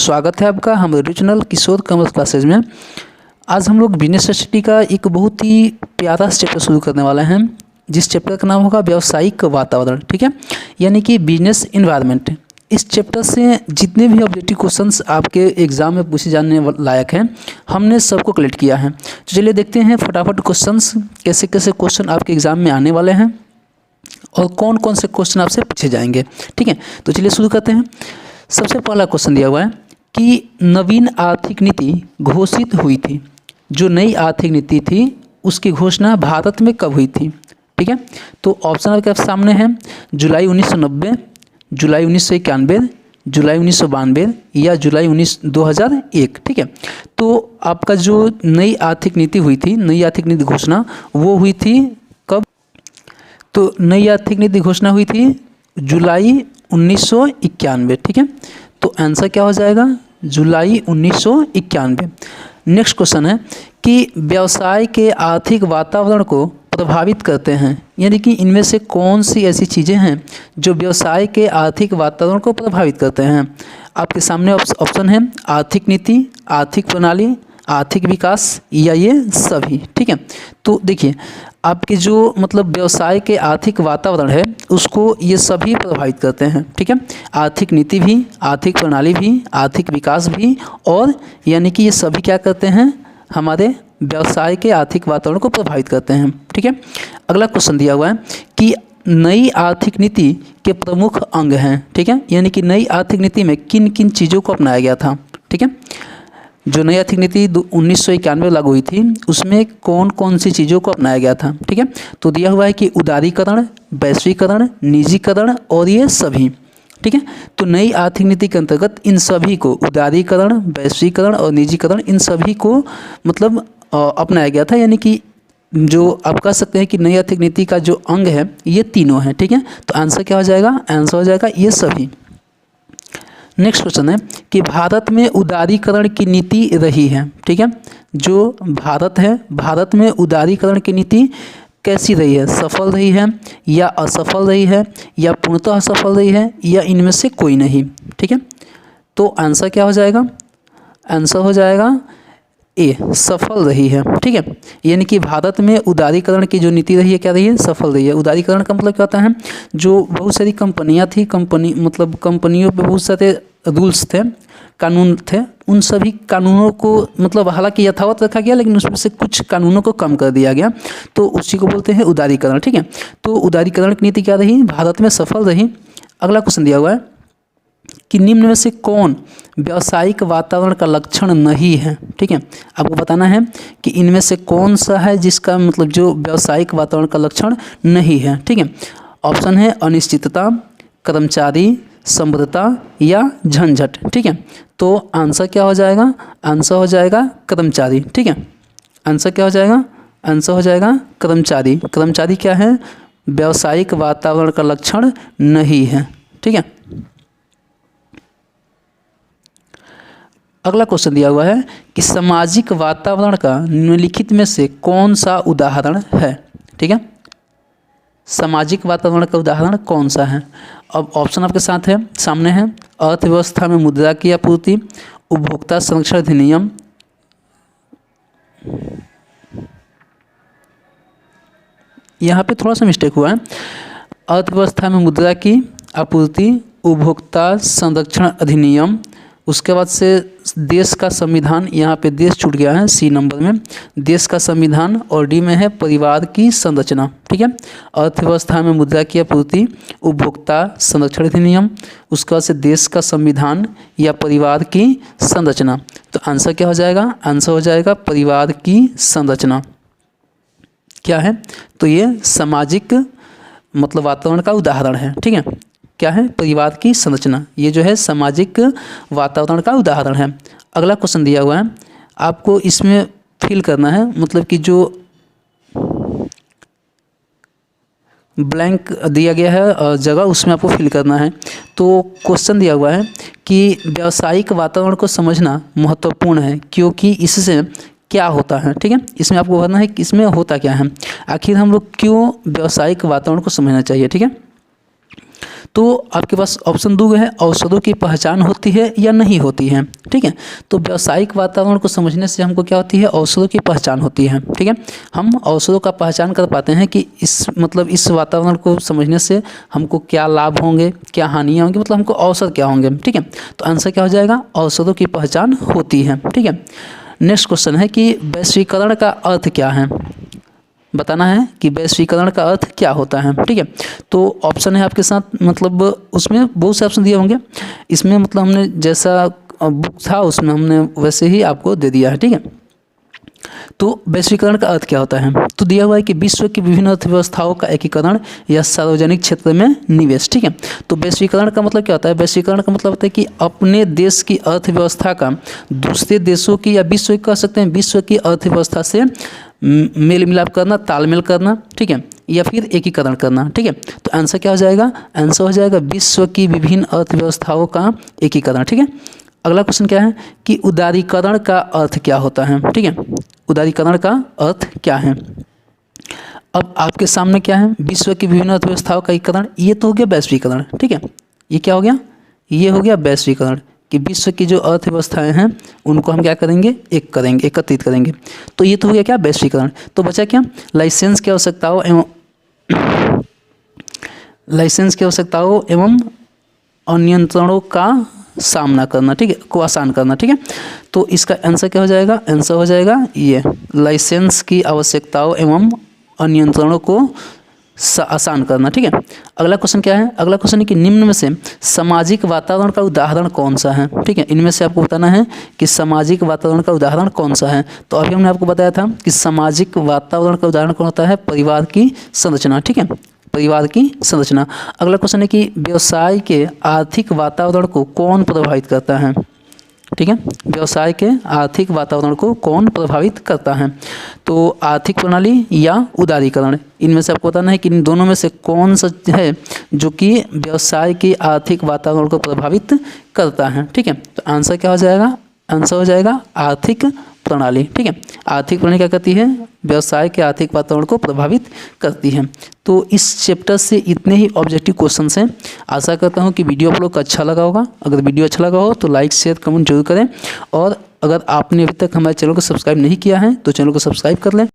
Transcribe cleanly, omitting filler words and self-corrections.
स्वागत है आपका हमारे चैनल किशोर कॉमर्स क्लासेज में। आज हम लोग बिजनेस स्टडी का एक बहुत ही प्यारा चैप्टर शुरू करने वाले हैं, जिस चैप्टर का नाम होगा व्यावसायिक वातावरण। ठीक है, यानी कि बिजनेस इन्वायरमेंट। इस चैप्टर से जितने भी ऑब्जेक्टिव क्वेश्चंस आपके एग्जाम में पूछे जाने लायक हैं, हमने सबको कलेक्ट किया है। तो चलिए देखते हैं फटाफट क्वेश्चंस कैसे कैसे क्वेश्चन आपके एग्जाम में आने वाले हैं और कौन कौन से क्वेश्चन आपसे पूछे जाएंगे। ठीक है, तो चलिए शुरू करते हैं। सबसे पहला क्वेश्चन दिया हुआ है कि नवीन आर्थिक नीति घोषित हुई थी। जो नई आर्थिक नीति थी उसकी घोषणा भारत में कब हुई थी? ठीक है, तो ऑप्शन आपके सामने है जुलाई 1990, जुलाई 1991, जुलाई 1992 या जुलाई 2001। ठीक है, तो आपका जो नई आर्थिक नीति हुई थी, नई आर्थिक नीति घोषणा वो हुई थी कब? तो नई आर्थिक नीति घोषणा हुई थी जुलाई 1991। ठीक है, तो आंसर क्या हो जाएगा? जुलाई 1991। नेक्स्ट क्वेश्चन है कि व्यवसाय के आर्थिक वातावरण को प्रभावित करते हैं, यानी कि इनमें से कौन सी ऐसी चीज़ें हैं जो व्यवसाय के आर्थिक वातावरण को प्रभावित करते हैं? आपके सामने ऑप्शन है आर्थिक नीति, आर्थिक प्रणाली, आर्थिक विकास या ये सभी। ठीक है, तो देखिए आपके जो व्यवसाय के आर्थिक वातावरण है उसको ये सभी प्रभावित करते हैं। ठीक है, आर्थिक नीति भी, आर्थिक प्रणाली भी, आर्थिक विकास भी, और यानी कि ये सभी क्या करते हैं? हमारे व्यवसाय के आर्थिक वातावरण को प्रभावित करते हैं। ठीक है, अगला क्वेश्चन दिया हुआ है कि नई आर्थिक नीति के प्रमुख अंग हैं। ठीक है, यानी कि नई आर्थिक नीति में किन किन चीज़ों को अपनाया गया था। ठीक है, जो नई आर्थिक नीति 1991 लागू हुई थी उसमें कौन कौन सी चीज़ों को अपनाया गया था। ठीक है, तो दिया हुआ है कि उदारीकरण, वैश्वीकरण, निजीकरण और ये सभी। ठीक है, तो नई आर्थिक नीति के अंतर्गत इन सभी को, उदारीकरण, वैश्वीकरण और निजीकरण, इन सभी को अपनाया गया था। यानी कि जो आप कह सकते हैं कि नई आर्थिक नीति का जो अंग है ये तीनों हैं। ठीक है, तो आंसर क्या हो जाएगा? आंसर हो जाएगा ये सभी। नेक्स्ट क्वेश्चन है कि भारत में उदारीकरण की नीति रही है। ठीक है, जो भारत है, भारत में उदारीकरण की नीति कैसी रही है? सफल रही है या असफल रही है या पूर्णतः असफल रही है या इनमें से कोई नहीं? ठीक है, तो आंसर क्या हो जाएगा? आंसर हो जाएगा ए, सफल रही है। ठीक है, यानी कि भारत में उदारीकरण की जो नीति रही है क्या रही है? सफल रही है। उदारीकरण का मतलब क्या होता है? जो बहुत सारी कंपनियां थी, कंपनियों पे बहुत सारे रूल्स थे, कानून थे, उन सभी कानूनों को हालांकि यथावत रखा गया लेकिन उसमें से कुछ कानूनों को कम कर दिया गया, तो उसी को बोलते हैं उदारीकरण। ठीक है, तो उदारीकरण की नीति क्या रही? भारत में सफल रही। अगला क्वेश्चन दिया हुआ है कि निम्न में से कौन व्यावसायिक वातावरण का लक्षण नहीं है? ठीक है, आपको बताना है कि इनमें से कौन सा है जिसका जो व्यावसायिक वातावरण का लक्षण नहीं है। ठीक है, ऑप्शन है अनिश्चितता, कर्मचारी, संबद्धता या झंझट। ठीक है, तो आंसर क्या हो जाएगा? आंसर हो जाएगा कर्मचारी। ठीक है, आंसर क्या हो जाएगा? आंसर हो जाएगा कर्मचारी। कर्मचारी क्या है? व्यावसायिक वातावरण का लक्षण नहीं है। ठीक है, अगला क्वेश्चन दिया हुआ है कि सामाजिक वातावरण का निम्नलिखित में से कौन सा उदाहरण है? ठीक है, सामाजिक वातावरण का उदाहरण कौन सा है? अब ऑप्शन आपके साथ है, सामने है अर्थव्यवस्था में मुद्रा की आपूर्ति, उपभोक्ता संरक्षण अधिनियम, यहाँ पे थोड़ा सा मिस्टेक हुआ है, अर्थव्यवस्था में मुद्रा की आपूर्ति, उपभोक्ता संरक्षण अधिनियम, उसके बाद से देश का संविधान, यहाँ पे देश छूट गया है सी नंबर में, देश का संविधान, और डी में है परिवार की संरचना। ठीक है, अर्थव्यवस्था में मुद्रा की आपूर्ति, उपभोक्ता संरक्षण अधिनियम, उसके बाद से देश का संविधान या परिवार की संरचना। तो आंसर क्या हो जाएगा? आंसर हो जाएगा परिवार की संरचना। क्या है? तो ये सामाजिक वातावरण का उदाहरण है। ठीक है, क्या है? परिवार की संरचना, ये जो है सामाजिक वातावरण का उदाहरण है। अगला क्वेश्चन दिया हुआ है, आपको इसमें फिल करना है, कि जो ब्लैंक दिया गया है जगह, उसमें आपको फिल करना है। तो क्वेश्चन दिया हुआ है कि व्यावसायिक वातावरण को समझना महत्वपूर्ण है क्योंकि इससे क्या होता है। ठीक है, इसमें आपको भरना है कि इसमें होता क्या है, आखिर हम लोग क्यों व्यावसायिक वातावरण को समझना चाहिए। ठीक है, तो आपके पास ऑप्शन 2 है, औषधों की पहचान होती है या नहीं होती है। ठीक है, तो व्यावसायिक वातावरण को समझने से हमको क्या होती है, औषधों की पहचान होती है। ठीक है, हम औषधों का पहचान कर पाते हैं कि इस वातावरण को समझने से हमको क्या लाभ होंगे, क्या हानियाँ होंगी, मतलब हमको अवसर क्या होंगे। ठीक है, तो आंसर क्या हो जाएगा, औषधों की पहचान होती है। ठीक है, नेक्स्ट क्वेश्चन है कि वैश्वीकरण का अर्थ क्या है, बताना है कि वैश्वीकरण का अर्थ क्या होता है। ठीक है, तो ऑप्शन है आपके साथ, मतलब उसमें बहुत से ऑप्शन दिए होंगे, इसमें मतलब हमने जैसा बुक था उसमें हमने वैसे ही आपको दे दिया है। ठीक है, तो वैश्वीकरण का अर्थ क्या होता है, तो दिया हुआ है कि विश्व की विभिन्न अर्थव्यवस्थाओं का एकीकरण या सार्वजनिक क्षेत्र में निवेश। ठीक है, तो वैश्वीकरण का मतलब क्या होता है, वैश्वीकरण का मतलब होता है कि अपने देश की अर्थव्यवस्था का दूसरे देशों की या विश्व की कह सकते हैं, विश्व की अर्थव्यवस्था से मेल मिलाप करना, तालमेल करना। ठीक है, या फिर एकीकरण करना। ठीक है, तो आंसर क्या हो जाएगा, आंसर हो जाएगा विश्व की विभिन्न अर्थव्यवस्थाओं का एकीकरण। ठीक है, अगला क्वेश्चन क्या है कि उदारीकरण का अर्थ क्या होता है। ठीक है, उदारीकरण का अर्थ क्या है। अब आपके सामने क्या है, विश्व की विभिन्न अर्थव्यवस्थाओं का एकीकरण, ये तो हो गया वैश्वीकरण। ठीक है, ये क्या हो गया, ये हो गया वैश्वीकरण, कि विश्व की जो अर्थव्यवस्थाएं हैं उनको हम क्या करेंगे, एकत्रित करेंगे। तो ये तो हो गया क्या, वैश्वीकरण। तो बचा क्या, लाइसेंस की आवश्यकताओं एवं अनियंत्रणों का सामना करना। ठीक है, को आसान करना। ठीक है, तो इसका आंसर क्या हो जाएगा, आंसर हो जाएगा ये, लाइसेंस की आवश्यकताओं एवं अनियंत्रणों को आसान करना। ठीक है, अगला क्वेश्चन क्या है, अगला क्वेश्चन है कि निम्न में से सामाजिक वातावरण का उदाहरण कौन सा है। ठीक है, इनमें से आपको बताना है कि सामाजिक वातावरण का उदाहरण कौन सा है। तो अभी हमने आपको बताया था कि सामाजिक वातावरण का उदाहरण कौन होता है, परिवार की संरचना। ठीक है, परिवार की संरचना। अगला क्वेश्चन है कि व्यवसाय के आर्थिक वातावरण को कौन प्रभावित करता है। ठीक है, व्यवसाय के आर्थिक वातावरण को कौन प्रभावित करता है, तो आर्थिक प्रणाली या उदारीकरण, इनमें से आपको बताना है कि इन दोनों में से कौन सा है जो कि व्यवसाय के आर्थिक वातावरण को प्रभावित करता है। ठीक है, तो आंसर क्या हो जाएगा, आंसर हो जाएगा आर्थिक प्रणाली। ठीक है, आर्थिक प्रणाली क्या करती है, व्यवसाय के आर्थिक वातावरण को प्रभावित करती है। तो इस चैप्टर से इतने ही ऑब्जेक्टिव क्वेश्चंस हैं। आशा करता हूँ कि वीडियो आप लोग को अच्छा लगा होगा। अगर वीडियो अच्छा लगा हो तो लाइक शेयर कमेंट जरूर करें, और अगर आपने अभी तक हमारे चैनल को सब्सक्राइब नहीं किया है तो चैनल को सब्सक्राइब कर लें।